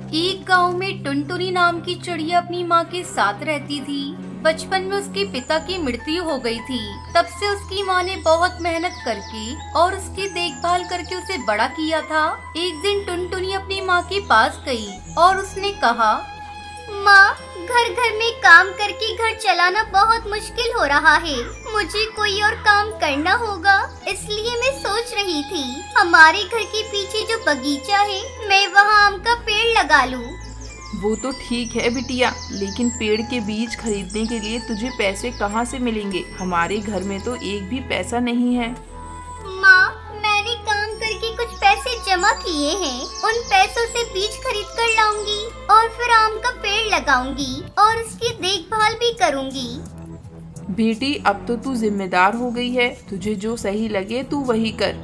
एक गांव में टुनटुनी नाम की चिड़िया अपनी माँ के साथ रहती थी। बचपन में उसके पिता की मृत्यु हो गई थी। तब से उसकी माँ ने बहुत मेहनत करके और उसकी देखभाल करके उसे बड़ा किया था। एक दिन टुनटुनी अपनी माँ के पास गई और उसने कहा, माँ, घर घर में काम करके घर चलाना बहुत मुश्किल हो रहा है। मुझे कोई और काम करना होगा, इसलिए मैं सोच रही थी हमारे घर के पीछे जो बगीचा है मैं वहाँ आम का पेड़ लगा लूँ। वो तो ठीक है बिटिया, लेकिन पेड़ के बीज खरीदने के लिए तुझे पैसे कहाँ से मिलेंगे? हमारे घर में तो एक भी पैसा नहीं है। माँ, मैंने काम करके कुछ पैसे जमा किए हैं। उन पैसों से बीज खरीद कर लाऊंगी और फिर आम का पेड़ लगाऊंगी और उसकी देखभाल भी करूंगी। बेटी, अब तो तू जिम्मेदार हो गई है, तुझे जो सही लगे तू वही कर।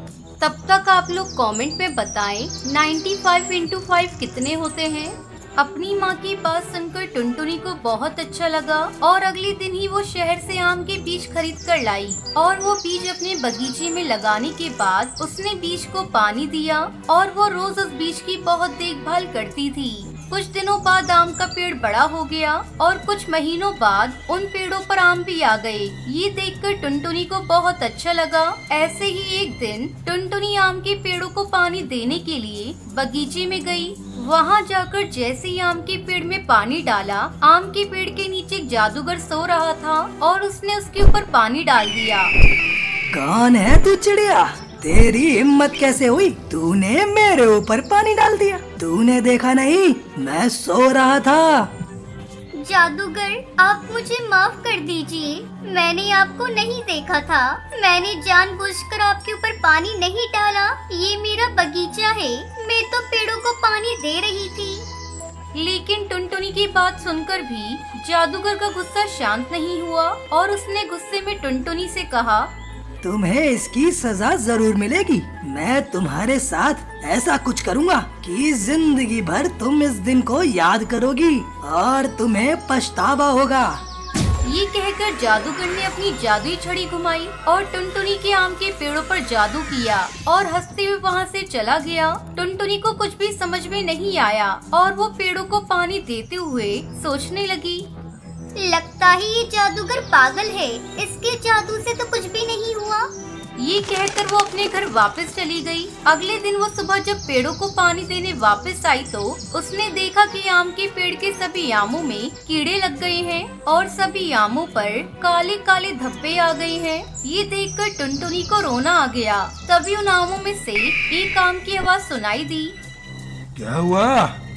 तब तक आप लोग कमेंट में बताएं 95 into 5 कितने होते हैं। अपनी माँ की बात सुनकर टुनटुनी को बहुत अच्छा लगा और अगले दिन ही वो शहर से आम के बीज खरीद कर लाई और वो बीज अपने बगीचे में लगाने के बाद उसने बीज को पानी दिया और वो रोज उस बीज की बहुत देखभाल करती थी। कुछ दिनों बाद आम का पेड़ बड़ा हो गया और कुछ महीनों बाद उन पेड़ों पर आम भी आ गए। ये देखकर टुनटुनी को बहुत अच्छा लगा। ऐसे ही एक दिन टुनटुनी आम के पेड़ों को पानी देने के लिए बगीचे में गई। वहाँ जाकर जैसे ही आम के पेड़ में पानी डाला, आम के पेड़ के नीचे एक जादूगर सो रहा था और उसने उसके ऊपर पानी डाल दिया। कौन है तू चिड़िया? तेरी हिम्मत कैसे हुई? तूने मेरे ऊपर पानी डाल दिया। तूने देखा नहीं मैं सो रहा था। जादूगर, आप मुझे माफ कर दीजिए, मैंने आपको नहीं देखा था। मैंने जानबूझकर आपके ऊपर पानी नहीं डाला। ये मेरा बगीचा है, मैं तो पेड़ों को पानी दे रही थी। लेकिन टुनटुनी की बात सुनकर भी जादूगर का गुस्सा शांत नहीं हुआ और उसने गुस्से में टुनटुनी से कहा, तुम्हें इसकी सजा जरूर मिलेगी। मैं तुम्हारे साथ ऐसा कुछ करूँगा कि जिंदगी भर तुम इस दिन को याद करोगी और तुम्हें पछतावा होगा। ये कहकर जादूगर ने अपनी जादुई छड़ी घुमाई और टुनटुनी के आम के पेड़ों पर जादू किया और हंसते हुए वहाँ से चला गया। टुनटुनी को कुछ भी समझ में नहीं आया और वो पेड़ों को पानी देते हुए सोचने लगी, लगता है ये जादूगर पागल है, इसके जादू से तो कुछ भी नहीं हुआ। ये कहकर वो अपने घर वापस चली गई। अगले दिन वो सुबह जब पेड़ों को पानी देने वापस आई तो उसने देखा कि आम के पेड़ के सभी आमों में कीड़े लग गए हैं और सभी आमों पर काले काले धब्बे आ गए हैं। ये देखकर टुनटुनी को रोना आ गया। तभी उन आमों में से एक आम की आवाज सुनाई दी। क्या हुआ?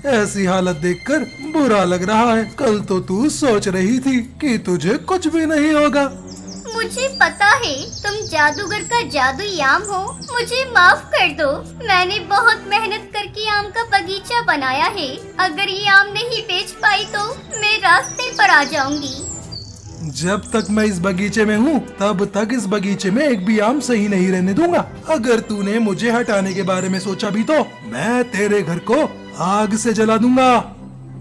ऐसी हालत देखकर बुरा लग रहा है। कल तो तू सोच रही थी कि तुझे कुछ भी नहीं होगा। मुझे पता है तुम जादूगर का जादुई आम हो, मुझे माफ कर दो। मैंने बहुत मेहनत करके आम का बगीचा बनाया है। अगर ये आम नहीं बेच पाई तो मैं रास्ते पर आ जाऊंगी। जब तक मैं इस बगीचे में हूँ तब तक इस बगीचे में एक भी आम सही नहीं रहने दूंगा। अगर तूने मुझे हटाने के बारे में सोचा भी तो मैं तेरे घर को आग से जला दूंगा।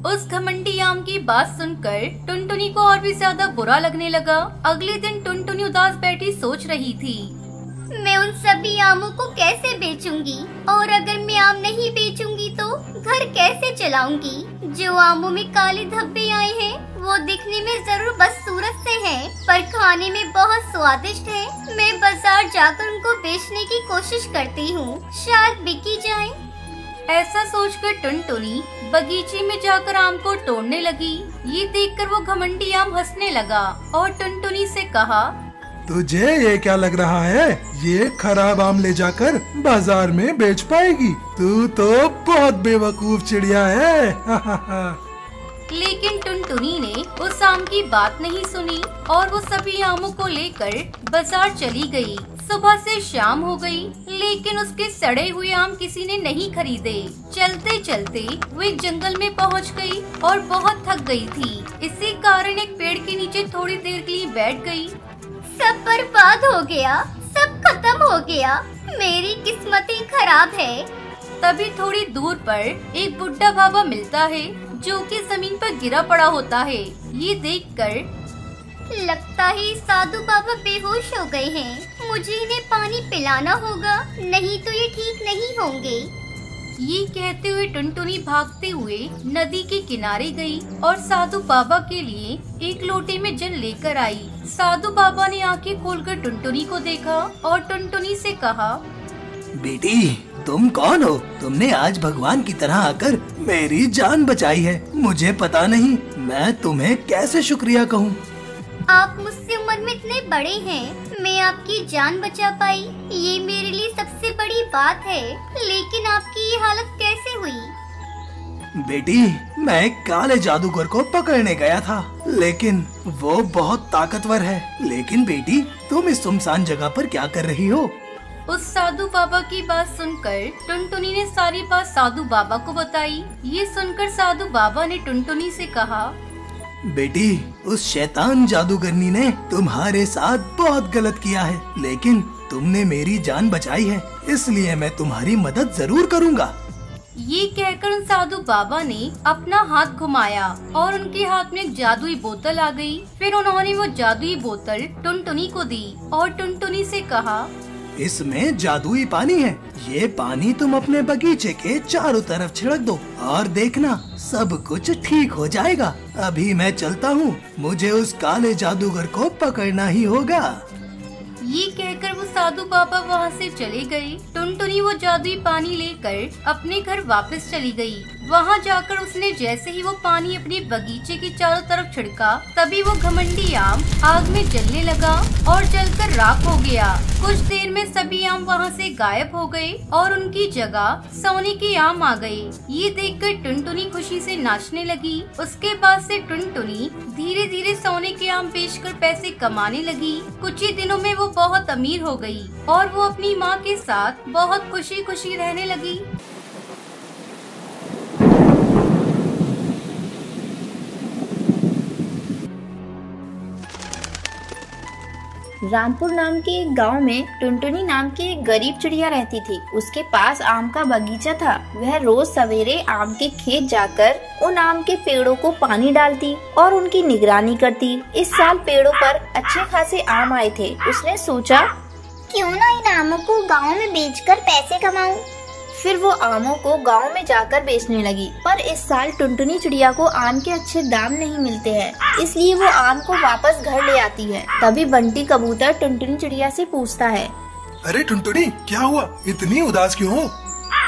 उस घमंडी आम की बात सुनकर टुनटुनी को और भी ज्यादा बुरा लगने लगा। अगले दिन टुनटुनी उदास बैठी सोच रही थी, मैं उन सभी आमों को कैसे बेचूंगी और अगर मैं आम नहीं बेचूंगी तो घर कैसे चलाऊंगी। जो आमों में काले धब्बे आए हैं वो दिखने में जरूर बदसूरत से हैं, पर खाने में बहुत स्वादिष्ट है। मैं बाजार जाकर उनको बेचने की कोशिश करती हूँ, शायद बिकी जाए। ऐसा सोचकर टुनटुनी बगीचे में जाकर आम को तोड़ने लगी। ये देखकर वो घमंडी आम हंसने लगा और टुनटुनी से कहा, तुझे ये क्या लग रहा है? ये खराब आम ले जाकर बाजार में बेच पाएगी? तू तो बहुत बेवकूफ चिड़िया है। लेकिन टुनटुनी ने उस आम की बात नहीं सुनी और वो सभी आमों को लेकर बाजार चली गई। सुबह से शाम हो गई, लेकिन उसके सड़े हुए आम किसी ने नहीं खरीदे। चलते चलते वो एक जंगल में पहुंच गई और बहुत थक गई थी। इसी कारण एक पेड़ के नीचे थोड़ी देर के लिए बैठ गई। सब बर्बाद हो गया, सब खत्म हो गया, मेरी किस्मत ही खराब है। तभी थोड़ी दूर पर एक बुढ़ा बाबा मिलता है जो कि जमीन पर गिरा पड़ा होता है। ये देखकर लगता है साधु बाबा बेहोश हो गए हैं। मुझे इन्हें पानी पिलाना होगा, नहीं तो ये ठीक नहीं होंगे। ये कहते हुए टुनटुनी भागते हुए नदी के किनारे गई और साधु बाबा के लिए एक लोटे में जल लेकर आई। साधु बाबा ने आंखें खोलकर टुनटुनी को देखा और टुनटुनी से कहा, बेटी तुम कौन हो? तुमने आज भगवान की तरह आकर मेरी जान बचाई है। मुझे पता नहीं मैं तुम्हें कैसे शुक्रिया कहूँ। आप मुझसे उम्र में इतने बड़े हैं, मैं आपकी जान बचा पाई, ये मेरे लिए सबसे बड़ी बात है। लेकिन आपकी ये हालत कैसे हुई? बेटी मैं एक काले जादूगर को पकड़ने गया था, लेकिन वो बहुत ताकतवर है। लेकिन बेटी तुम इस सुनसान जगह पर क्या कर रही हो? उस साधु बाबा की बात सुनकर टुनटुनी ने सारी बात साधु बाबा को बताई। ये सुनकर साधु बाबा ने टुनटुनी से कहा, बेटी उस शैतान जादूगरनी ने तुम्हारे साथ बहुत गलत किया है, लेकिन तुमने मेरी जान बचाई है, इसलिए मैं तुम्हारी मदद जरूर करूँगा। ये कहकर उन साधु बाबा ने अपना हाथ घुमाया और उनके हाथ में एक जादुई बोतल आ गई। फिर उन्होंने वो जादुई बोतल टुनटुनी को दी और टुनटुनी से कहा, इसमें जादुई पानी है, ये पानी तुम अपने बगीचे के चारों तरफ छिड़क दो और देखना सब कुछ ठीक हो जाएगा। अभी मैं चलता हूँ, मुझे उस काले जादूगर को पकड़ना ही होगा। ये कहकर वो साधु बाबा वहाँ से चले गए। टुनटुनी वो जादुई पानी लेकर अपने घर वापस चली गई। वहाँ जाकर उसने जैसे ही वो पानी अपने बगीचे के चारों तरफ छिड़का, तभी वो घमंडी आम आग में जलने लगा और जलकर राख हो गया। कुछ देर में सभी आम वहाँ से गायब हो गए और उनकी जगह सोने के आम आ गए। ये देखकर टुनटुनी खुशी से नाचने लगी। उसके बाद से टुनटुनी धीरे धीरे सोने के आम बेचकर पैसे कमाने लगी। कुछ ही दिनों में वो बहुत अमीर हो गई और वो अपनी माँ के साथ बहुत खुशी खुशी रहने लगी। रामपुर नाम के एक गांव में टुनटुनी नाम की एक गरीब चिड़िया रहती थी। उसके पास आम का बगीचा था। वह रोज सवेरे आम के खेत जाकर उन आम के पेड़ों को पानी डालती और उनकी निगरानी करती। इस साल पेड़ों पर अच्छे खासे आम आए थे। उसने सोचा, क्यों ना इन आमों को गांव में बेचकर पैसे कमाऊं। फिर वो आमों को गांव में जाकर बेचने लगी। पर इस साल टुनटुनी चिड़िया को आम के अच्छे दाम नहीं मिलते हैं, इसलिए वो आम को वापस घर ले आती है। तभी बंटी कबूतर टुनटुनी चिड़िया से पूछता है, अरे टुनटुनी क्या हुआ, इतनी उदास क्यों हो?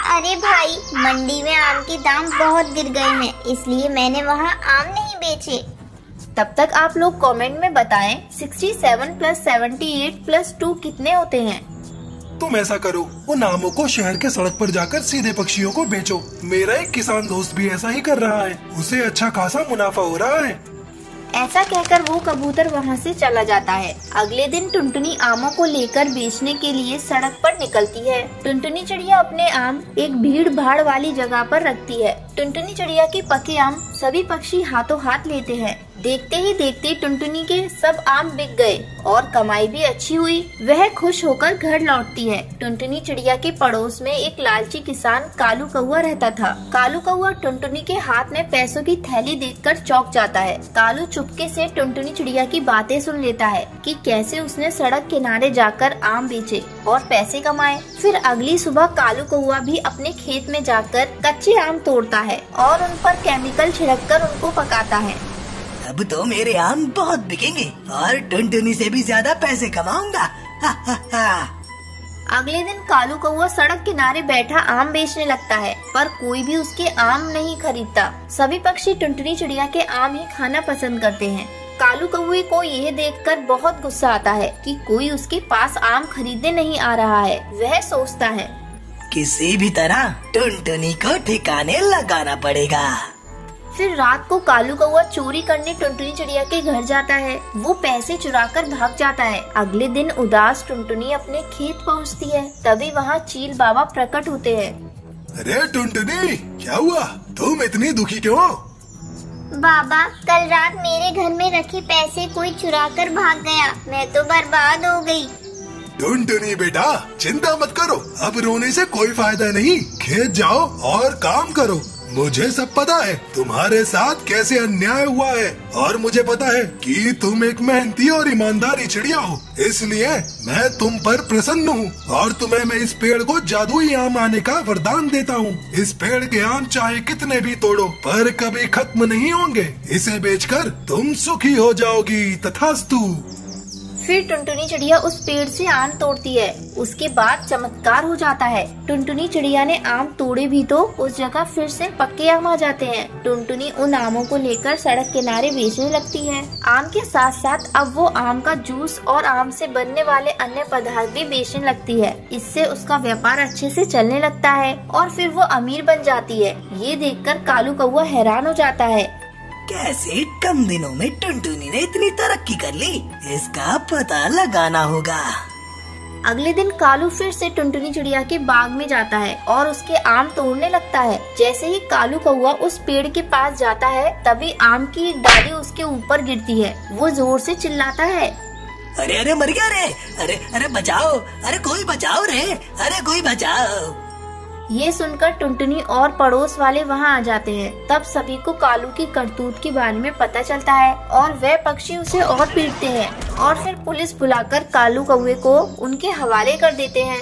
अरे भाई, मंडी में आम के दाम बहुत गिर गए हैं, इसलिए मैंने वहाँ आम नहीं बेचे। तब तक आप लोग कमेंट में बताएं 67 + 78 + 2 कितने होते हैं। तुम ऐसा करो, उन आमों को शहर के सड़क पर जाकर सीधे पक्षियों को बेचो। मेरा एक किसान दोस्त भी ऐसा ही कर रहा है, उसे अच्छा खासा मुनाफा हो रहा है। ऐसा कहकर वो कबूतर वहाँ से चला जाता है। अगले दिन टुनटुनी आमों को लेकर बेचने के लिए सड़क पर निकलती है। टुनटुनी चिड़िया अपने आम एक भीड़ भाड़ वाली जगह पर रखती है। टुनटुनी चिड़िया के पके आम सभी पक्षी हाथों हाथ लेते हैं। देखते ही देखते टुनटुनी के सब आम बिक गए और कमाई भी अच्छी हुई। वह खुश होकर घर लौटती है। टुनटुनी चिड़िया के पड़ोस में एक लालची किसान कालू कौआ रहता था। कालू कौआ टुनटुनी के हाथ में पैसों की थैली देखकर चौंक जाता है। कालू चुपके से टुनटुनी चिड़िया की बातें सुन लेता है कि कैसे उसने सड़क किनारे जाकर आम बेचे और पैसे कमाए। फिर अगली सुबह कालू कौआ भी अपने खेत में जाकर कच्चे आम तोड़ता है और उन पर केमिकल छिड़ककर उनको पकाता है। अब तो मेरे आम बहुत बिकेंगे और टुनटुनी से भी ज्यादा पैसे कमाऊंगा। अगले दिन कालू कौआ सड़क किनारे बैठा आम बेचने लगता है, पर कोई भी उसके आम नहीं खरीदता। सभी पक्षी टुनटुनी चिड़िया के आम ही खाना पसंद करते हैं। कालू कौए को यह देखकर बहुत गुस्सा आता है कि कोई उसके पास आम खरीदने नहीं आ रहा है। वह सोचता है, किसी भी तरह टुनटुनी को ठिकाने लगाना पड़ेगा। फिर रात को कालू कौआ चोरी करने टुनटुनी चिड़िया के घर जाता है। वो पैसे चुराकर भाग जाता है। अगले दिन उदास टुनटुनी अपने खेत पहुंचती है। तभी वहाँ चील बाबा प्रकट होते हैं। अरे टुनटुनी क्या हुआ, तुम इतनी दुखी क्यों हो? बाबा, कल रात मेरे घर में रखे पैसे कोई चुरा कर भाग गया, मैं तो बर्बाद हो गई। टुनटुनी बेटा चिंता मत करो, अब रोने से कोई फायदा नहीं। खेत जाओ और काम करो। मुझे सब पता है तुम्हारे साथ कैसे अन्याय हुआ है, और मुझे पता है कि तुम एक मेहनती और ईमानदारी चिड़िया हो, इसलिए मैं तुम पर प्रसन्न हूँ और तुम्हें मैं इस पेड़ को जादुई आम आने का वरदान देता हूँ। इस पेड़ के आम चाहे कितने भी तोड़ो पर कभी खत्म नहीं होंगे। इसे बेचकर तुम सुखी हो जाओगी। तथास्तु। फिर टुनटुनी चिड़िया उस पेड़ से आम तोड़ती है। उसके बाद चमत्कार हो जाता है। टुनटुनी चिड़िया ने आम तोड़े भी तो उस जगह फिर से पक्के आम आ जाते हैं। टुनटुनी उन आमों को लेकर सड़क किनारे बेचने लगती है। आम के साथ साथ अब वो आम का जूस और आम से बनने वाले अन्य पदार्थ भी बेचने लगती है। इससे उसका व्यापार अच्छे से चलने लगता है और फिर वो अमीर बन जाती है। ये देखकर कालू कौवा हैरान हो जाता है। कैसे कम दिनों में टुनटुनी ने इतनी तरक्की कर ली, इसका पता लगाना होगा। अगले दिन कालू फिर से टुनटुनी चिड़िया के बाग में जाता है और उसके आम तोड़ने लगता है। जैसे ही कालू कौवा उस पेड़ के पास जाता है तभी आम की एक डाली उसके ऊपर गिरती है। वो जोर से चिल्लाता है, अरे अरे मर गया रे, अरे अरे बचाओ, अरे कोई बचाओ रे, अरे कोई बचाओ। ये सुनकर टुनटुनी और पड़ोस वाले वहाँ आ जाते हैं। तब सभी को कालू की करतूत के बारे में पता चलता है और वह पक्षी उसे और पीटते हैं और फिर पुलिस बुलाकर कालू कौवे को उनके हवाले कर देते हैं।